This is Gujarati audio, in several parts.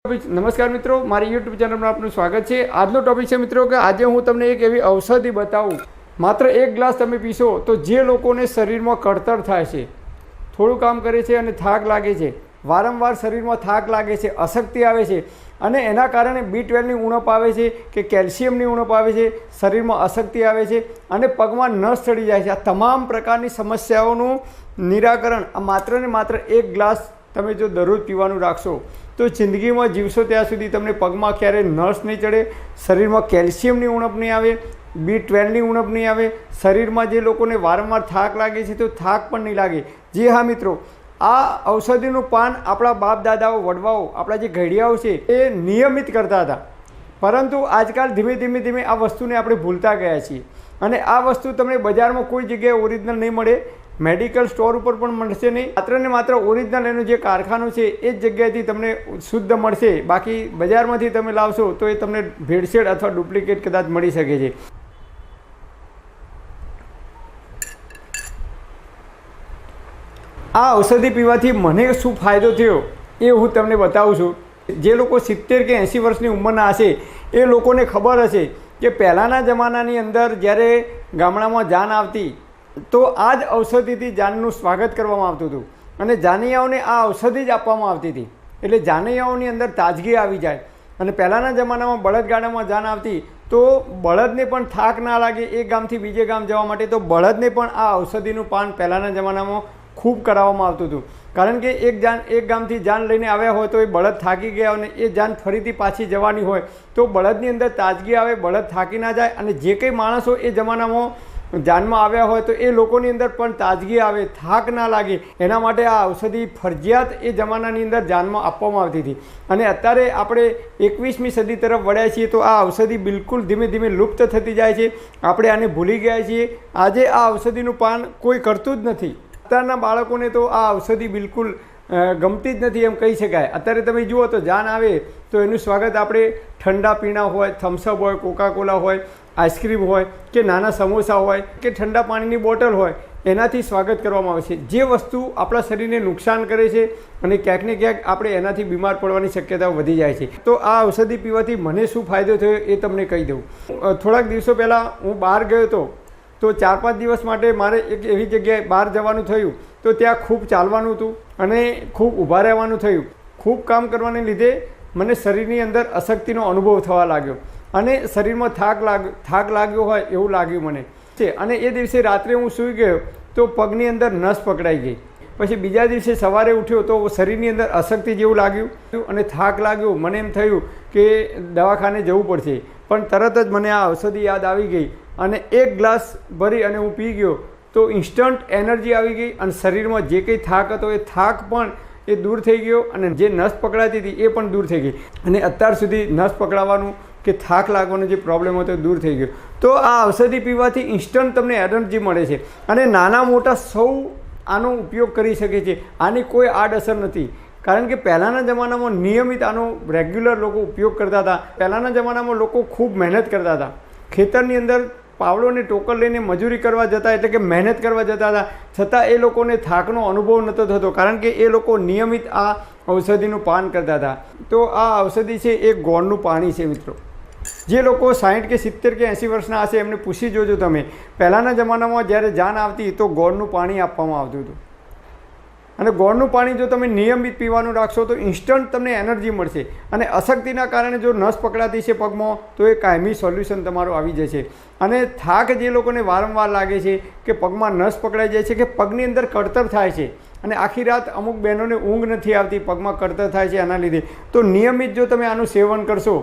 नमस्कार मित्रों, मारी यूट्यूब चैनल में आपનું સ્વાગત છે। આજનો ટોપિક છે મિત્રો કે આજે હું તમને એક એવી ઔષધિ બતાવું, માત્ર એક ગ્લાસ તમે પીશો તો જે લોકોને શરીરમાં કળતર થાય છે, થોડું કામ કરે છે અને થાક લાગે છે, વારંવાર શરીરમાં થાક લાગે છે, અશક્તિ આવે છે અને એના કારણે B12ની ઉણપ આવે છે કે કેલ્શિયમની ઉણપ આવે છે, શરીરમાં અશક્તિ આવે છે અને પગમાં નસ ચડી જાય છે। આ તમામ પ્રકારની સમસ્યાઓનું નિરાકરણ આ માત્ર ને માત્ર એક ગ્લાસ તમે જો દરરોજ પીવાનું રાખશો તો જિંદગીમાં જીવશો ત્યાં સુધી તમને પગમાં ક્યારેય નસ નહીં ચડે, શરીરમાં કેલ્શિયમની ઉણપ નહીં આવે, B12ની ઉણપ નહીં આવે, શરીરમાં જે લોકોને વારંવાર થાક લાગે છે તો થાક પણ નહીં લાગે। જી હા મિત્રો, આ ઔષધિનું પાન આપણા બાપ દાદાઓ વડવાઓ આપણા જે ઘડિયાઓ છે એ નિયમિત કરતા હતા, પરંતુ આજકાલ ધીમે ધીમે આ વસ્તુને આપણે ભૂલતા ગયા છીએ અને આ વસ્તુ તમને બજારમાં કોઈ જગ્યાએ ઓરિજિનલ નહીં મળે, મેડિકલ સ્ટોર ઉપર પણ મળશે નહીં, માત્ર ને માત્ર ઓરિજિનલ એનું જે કારખાનું છે એ જ જગ્યાએથી તમને શુદ્ધ મળશે। બાકી બજારમાંથી તમે લાવશો તો એ તમને ભેળસેળ અથવા ડુપ્લિકેટ કદાચ મળી શકે છે। આ ઔષધિ પીવાથી મને શું ફાયદો થયો એ હું તમને બતાવું છું। જે લોકો 70 કે 80 વર્ષની ઉંમરના હશે એ લોકોને ખબર હશે કે પહેલાંના જમાનાની અંદર જ્યારે ગામડામાં જાન આવતી તો આ જ ઔષધિથી જાનનું સ્વાગત કરવામાં આવતું હતું અને જાનૈયાઓને આ ઔષધિ જ આપવામાં આવતી હતી, એટલે જાનૈયાઓની અંદર તાજગી આવી જાય। અને પહેલાંના જમાનામાં બળદગાડામાં જાન આવતી તો બળદને પણ થાક ના લાગે એક ગામથી બીજે ગામ જવા માટે, તો બળદને પણ આ ઔષધિનું પાન પહેલાંના જમાનામાં ખૂબ કરાવવામાં આવતું હતું, કારણ કે એક ગામથી જાન લઈને આવ્યા હોય તો એ બળદ થાકી ગયા અને એ જાન ફરીથી પાછી જવાની હોય તો બળદની અંદર તાજગી આવે, બળદ થાકી ના જાય અને જે કંઈ માણસો એ જમાનામાં જાનમાં આવ્યા હોય તો એ લોકોની અંદર પણ તાજગી આવે, થાક ના લાગે, એના માટે આ ઔષધિ ફરજિયાત એ જમાનાની અંદર જાનમાં આપવામાં આવતી હતી। અને અત્યારે આપણે 21મી સદી તરફ વળ્યા છીએ તો આ ઔષધિ બિલકુલ ધીમે ધીમે લુપ્ત થતી જાય છે, આપણે આને ભૂલી ગયા છીએ। આજે આ ઔષધિનું પાન કોઈ કરતું જ નથી, અત્યારના બાળકોને તો આ ઔષધિ બિલકુલ ગમતી જ નથી એમ કહી શકાય। અત્યારે તમે જુઓ તો જાન આવે તો એનું સ્વાગત આપણે ઠંડા પીણા હોય, થમ્સઅપ હોય, કોકાકોલા હોય, આઈસ્ક્રીમ હોય કે નાના સમોસા હોય કે ઠંડા પાણીની બોટલ હોય એનાથી સ્વાગત કરવામાં આવે છે, જે વસ્તુ આપણા શરીરને નુકસાન કરે છે અને ક્યાંક ને ક્યાંક આપણે એનાથી બીમાર પડવાની શક્યતાઓ વધી જાય છે। તો આ ઔષધિ પીવાથી મને શું ફાયદો થયો એ તમને કહી દઉં। થોડાક દિવસો પહેલાં હું બહાર ગયો હતો તો 4-5 દિવસ માટે મારે એક એવી જગ્યાએ બહાર જવાનું થયું તો ત્યાં ખૂબ ચાલવાનું હતું અને ખૂબ ઊભા રહેવાનું થયું। ખૂબ કામ કરવાને લીધે મને શરીરની અંદર અશક્તિનો અનુભવ થવા લાગ્યો અને શરીરમાં થાક લાગ્યો હોય એવું લાગ્યું મને છે। અને એ દિવસે રાત્રે હું સૂઈ ગયો તો પગની અંદર નસ પકડાઈ ગઈ, પછી બીજા દિવસે સવારે ઉઠ્યો તો શરીરની અંદર અશક્તિ જેવું લાગ્યું અને થાક લાગ્યો, મને એમ થયું કે દવાખાને જવું પડશે, પણ તરત જ મને આ ઔષધિ યાદ આવી ગઈ અને એક ગ્લાસ ભરી અને હું પી ગયો તો ઇન્સ્ટન્ટ એનર્જી આવી ગઈ અને શરીરમાં જે કંઈ થાક હતો એ થાક પણ એ દૂર થઈ ગયો અને જે નસ પકડાતી હતી એ પણ દૂર થઈ ગઈ અને અત્યાર સુધી નસ પકડાવાનું કે થાક લાગવાનો જે પ્રોબ્લેમ હતો દૂર થઈ ગયો। તો આ ઔષધિ પીવાથી ઇન્સ્ટન્ટ તમને એનર્જી મળે છે અને નાના મોટા સૌ આનો ઉપયોગ કરી શકે છે, આની કોઈ આડઅસર નથી, કારણ કે પહેલાંના જમાનામાં નિયમિત આનો રેગ્યુલર લોકો ઉપયોગ કરતા હતા। પહેલાંના જમાનામાં લોકો ખૂબ મહેનત કરતા હતા, ખેતરની અંદર પાવડોને ટોકર લઈને મજૂરી કરવા જતા, એટલે કે મહેનત કરવા જતા હતા, છતાં એ લોકોને થાકનો અનુભવ નહોતો થતો, કારણ કે એ લોકો નિયમિત આ ઔષધિનું પાન કરતા હતા। તો આ ઔષધિ છે એ ગોળનું પાણી છે મિત્રો। જે લોકો 60 કે 70 કે 80 વર્ષના હશે એમને પૂછી જોજો તમે, પહેલાંના જમાનામાં જ્યારે જાન આવતી તો ગોળનું પાણી આપવામાં આવતું હતું અને ગોળનું પાણી જો તમે નિયમિત પીવાનું રાખશો તો ઇન્સ્ટન્ટ તમને એનર્જી મળશે અને અશક્તિના કારણે જો નસ પકડાતી છે પગમાં તો એ કાયમી સોલ્યુશન તમારું આવી જશે। અને થાક જે લોકોને વારંવાર લાગે છે કે પગમાં નસ પકડાઈ જાય છે કે પગની અંદર કળતર થાય છે અને આખી રાત અમુક બહેનોને ઊંઘ નથી આવતી, પગમાં કળતર થાય છે આના લીધે, તો નિયમિત જો તમે આનું સેવન કરશો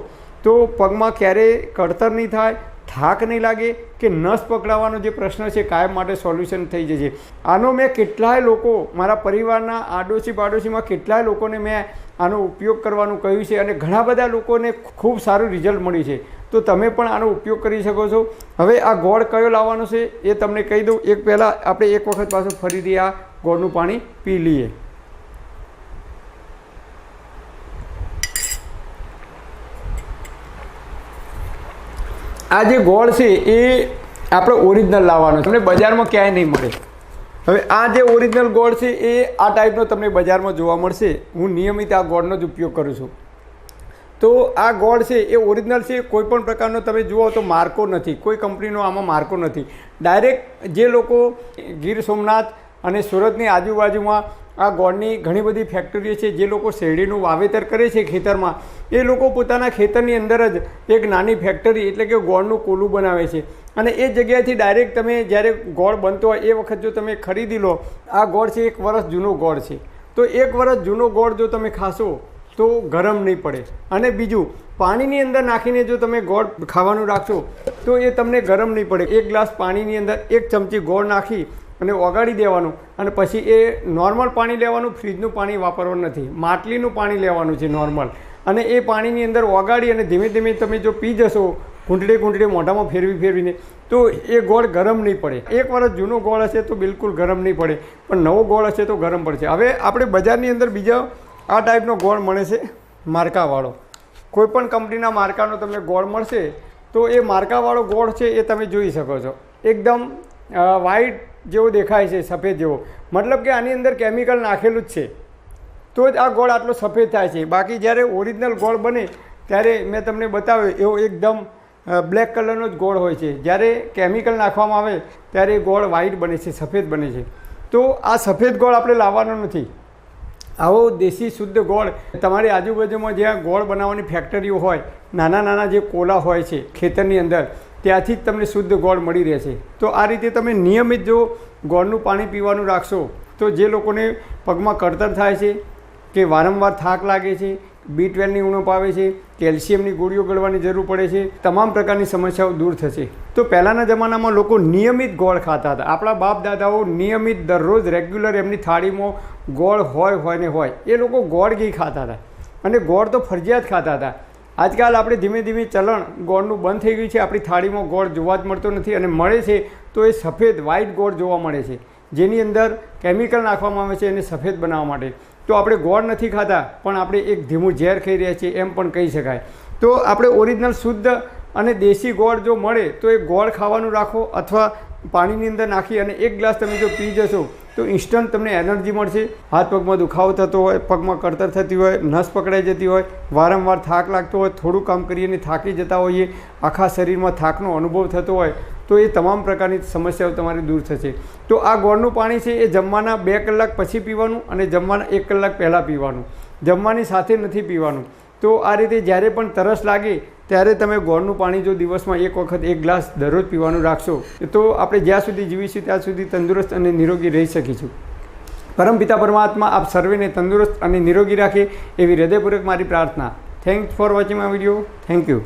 તો પગમાં ક્યારેય કળતર નહીં થાય, થાક નહીં લાગે કે નસ પકડાવાનો જે પ્રશ્ન છે કાયમ માટે સોલ્યુશન થઈ જશે। આનો મેં કેટલાય લોકો મારા પરિવારના આડોશી પાડોશીમાં કેટલાય લોકોને મેં આનો ઉપયોગ કરવાનું કહ્યું છે અને ઘણા બધા લોકોને ખૂબ સારું રિઝલ્ટ મળ્યું છે, તો તમે પણ આનો ઉપયોગ કરી શકો છો। હવે આ ગોળ કયો લાવવાનો છે એ તમને કહી દઉં। એક પહેલાં આપણે એક વખત પાછું ફરીથી આ ગોળનું પાણી પી લઈએ। આ જે ગોળ છે એ આપણે ઓરિજિનલ લાવવાનો, તમને બજારમાં ક્યાંય નહીં મળે। હવે આ જે ઓરિજિનલ ગોળ છે એ આ ટાઈપનો તમને બજારમાં જોવા મળશે। હું નિયમિત આ ગોળનો જ ઉપયોગ કરું છું। તો આ ગોળ છે એ ઓરિજિનલ છે, કોઈ પણ પ્રકારનો તમે જુઓ તો માર્કો નથી, કોઈ કંપનીનો આમાં માર્કો નથી. ડાયરેક્ટ જે લોકો ગીર સોમનાથ અને સુરતની આજુબાજુમાં આ ગોળની ઘણી બધી ફેક્ટરીઓ છે, જે લોકો શેરડીનું વાવેતર કરે છે ખેતરમાં, એ લોકો પોતાના ખેતરની અંદર જ એક નાની ફેક્ટરી એટલે કે ગોળનું કોલું બનાવે છે અને એ જગ્યાએથી ડાયરેક્ટ તમે જ્યારે ગોળ બનતો હોય એ વખત જો તમે ખરીદી લો, આ ગોળ છે 1 વર્ષ જૂનો ગોળ છે, તો 1 વર્ષ જૂનો ગોળ જો તમે ખાશો તો ગરમ નહીં પડે. અને બીજું, પાણીની અંદર નાખીને જો તમે ગોળ ખાવાનું રાખશો તો એ તમને ગરમ નહીં પડે. 1 ગ્લાસ પાણીની અંદર 1 ચમચી ગોળ નાખી અને ઓગાળી દેવાનું અને પછી એ નોર્મલ પાણી લેવાનું, ફ્રીજનું પાણી વાપરવાનું નથી, માટલીનું પાણી લેવાનું છે નોર્મલ, અને એ પાણીની અંદર ઓગાળી અને ધીમે ધીમે તમે જો પી જશો ઘૂંટડે મોઢામાં ફેરવીને, તો એ ગોળ ગરમ નહીં પડે. 1 વર્ષ જૂનો ગોળ હશે તો બિલકુલ ગરમ નહીં પડે, પણ નવો ગોળ હશે તો ગરમ પડશે. હવે આપણે બજારની અંદર બીજા આ ટાઈપનો ગોળ મળે છે માર્કાવાળો. કોઈપણ કંપનીના માર્કાનો તમને ગોળ મળશે, તો એ માર્કાવાળો ગોળ છે એ તમે જોઈ શકો છો, એકદમ વ્હાઈટ જેવો દેખાય છે, સફેદ જેવો, મતલબ કે આની અંદર કેમિકલ નાખેલું જ છે તો જ આ ગોળ આટલો સફેદ થાય છે. બાકી જ્યારે ઓરિજિનલ ગોળ બને ત્યારે મેં તમને બતાવ્યો એવો એકદમ બ્લેક કલરનો જ ગોળ હોય છે. જ્યારે કેમિકલ નાખવામાં આવે ત્યારે એ ગોળ વ્હાઈટ બને છે, સફેદ બને છે. તો આ સફેદ ગોળ આપણે લાવવાનો નથી. આવો દેશી શુદ્ધ ગોળ તમારી આજુબાજુમાં જ્યાં ગોળ બનાવવાની ફેક્ટરીઓ હોય, નાના જે કોલા હોય છે ખેતરની અંદર, ત્યાંથી જ તમને શુદ્ધ ગોળ મળી રહેશે. તો આ રીતે તમે નિયમિત જો ગોળનું પાણી પીવાનું રાખશો તો જે લોકોને પગમાં કળતર થાય છે કે વારંવાર થાક લાગે છે, B12ની ઉણપ આવે છે, કેલ્શિયમની ગોળીઓ ગળવાની જરૂર પડે છે, તમામ પ્રકારની સમસ્યાઓ દૂર થશે. તો પહેલાંના જમાનામાં લોકો નિયમિત ગોળ ખાતા હતા. આપણા બાપ દાદાઓ નિયમિત દરરોજ રેગ્યુલર એમની થાળીમાં ગોળ હોય ને હોય, એ લોકો ગોળ ઘી ખાતા હતા અને ગોળ તો ફરજિયાત ખાતા હતા. આજકાલ આપણે ધીમે ધીમે ચલણ ગોળનું બંધ થઈ ગયું છે, આપણી થાળીમાં ગોળ જોવા જ મળતો નથી, અને મળે છે તો એ સફેદ વ્હાઈટ ગોળ જોવા મળે છે, જેની અંદર કેમિકલ નાખવામાં આવે છે એને સફેદ બનાવવા માટે. તો આપણે ગોળ નથી ખાતા, પણ આપણે એક ધીમું ઝેર ખાઈ રહ્યા છીએ એમ પણ કહી શકાય. તો આપણે ઓરિજિનલ શુદ્ધ અને દેશી ગોળ જો મળે તો એ ગોળ ખાવાનું રાખો, અથવા પાણીની અંદર નાખી અને 1 ગ્લાસ તમે જો પી જશો તો ઇન્સ્ટન્ટ તમને એનર્જી મળશે. હાથ પગમાં દુખાવો થતો હોય, પગમાં કળતર થતી હોય, નસ પકડાઈ જતી હોય, વારંવાર થાક લાગતો હોય, થોડું કામ કરીને થાકી જતા હોઈએ, આખા શરીરમાં થાકનો અનુભવ થતો હોય, તો એ તમામ પ્રકારની સમસ્યાઓ તમારી દૂર થશે. તો આ ગોળનું પાણી છે એ જમવાના 2 કલાક પછી પીવાનું અને જમવાના 1 કલાક પહેલાં પીવાનું, જમવાની સાથે નથી પીવાનું. તો આ રીતે જ્યારે પણ તરસ લાગે ત્યારે તમે ગોળનું પાણી જો દિવસમાં 1 વખત 1 ગ્લાસ દરરોજ પીવાનું રાખશો તો આપણે જ્યાં સુધી જીવીશું ત્યાં સુધી તંદુરસ્ત અને નિરોગી રહી શકીશું. પરમપિતા પરમાત્મા આપ સર્વેને તંદુરસ્ત અને નિરોગી રાખે એવી હૃદયપૂર્વક મારી પ્રાર્થના. Thanks for watching my video. Thank you.